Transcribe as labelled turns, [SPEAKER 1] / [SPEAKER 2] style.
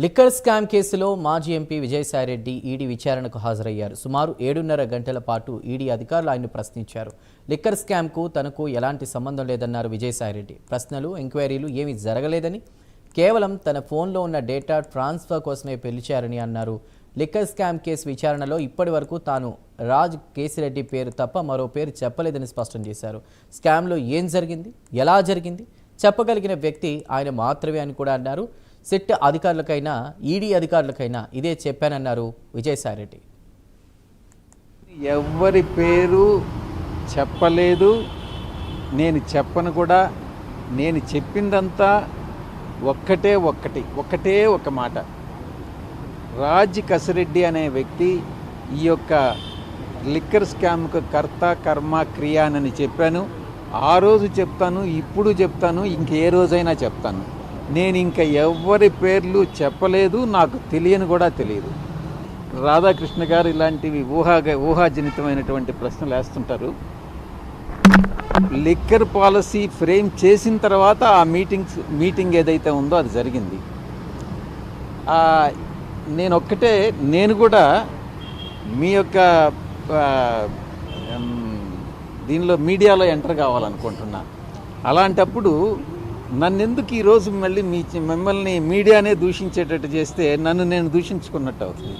[SPEAKER 1] Liquor scam కేసులో మాజీ MP Vijayasai Reddy ED విచారణకు హాజరయ్యారు. సుమారు 7.5 గంటల పాటు ఈడీ అధికారులు ఆయన్ను ప్రశ్నించారు. లిక్కర్ స్కామ్కు తనకు ఎలాంటి సంబంధం లేదన్నారు విజయసాయిరెడ్డి. ప్రశ్నలు, ఎంక్వైరీలు ఏమీ జరగలేదని, కేవలం తన ఫోన్లో ఉన్న డేటా ట్రాన్స్ఫర్ కోసమే పిలిచారని అన్నారు. లిక్కర్ స్కామ్ కేసు విచారణలో ఇప్పటి వరకు తాను రాజ్ కేసిరెడ్డి పేరు తప్ప మరో పేరు చెప్పలేదని స్పష్టం చేశారు. స్కామ్లో ఏం జరిగింది, ఎలా జరిగింది చెప్పగలిగిన వ్యక్తి ఆయన మాత్రమే అని కూడా అన్నారు. సిట్ అధికారులకైనా ఈడీ అధికారులకైనా ఇదే చెప్పానన్నారు విజయసాయిరెడ్డి.
[SPEAKER 2] ఎవరి పేరు చెప్పలేదు, నేను చెప్పను కూడా. నేను చెప్పిందంతా ఒక్కటే ఒక మాట. రాజ్ కసిరెడ్డి అనే వ్యక్తి ఈ యొక్క లిక్కర్ స్కామ్కు కర్త కర్మ క్రియానని చెప్పాను. ఆ రోజు చెప్తాను, ఇప్పుడు చెప్తాను, ఇంకే రోజైనా చెప్తాను. నేను ఇంకా ఎవరి పేర్లు చెప్పలేదు, నాకు తెలియని కూడా తెలియదు. రాధాకృష్ణ గారు ఇలాంటివి ఊహాజనితమైనటువంటి ప్రశ్నలు వేస్తుంటారు. లిక్కర్ పాలసీ ఫ్రేమ్ చేసిన తర్వాత ఆ మీటింగ్ ఏదైతే ఉందో అది జరిగింది. నేను కూడా మీ యొక్క దీనిలో మీడియాలో ఎంటర్ కావాలనుకుంటున్నా. అలాంటప్పుడు నన్నెందుకు ఈరోజు మళ్ళీ మిమ్మల్ని మీడియానే దూషించేటట్టు చేస్తే నన్ను నేను దూషించుకున్నట్టు అవుతుంది.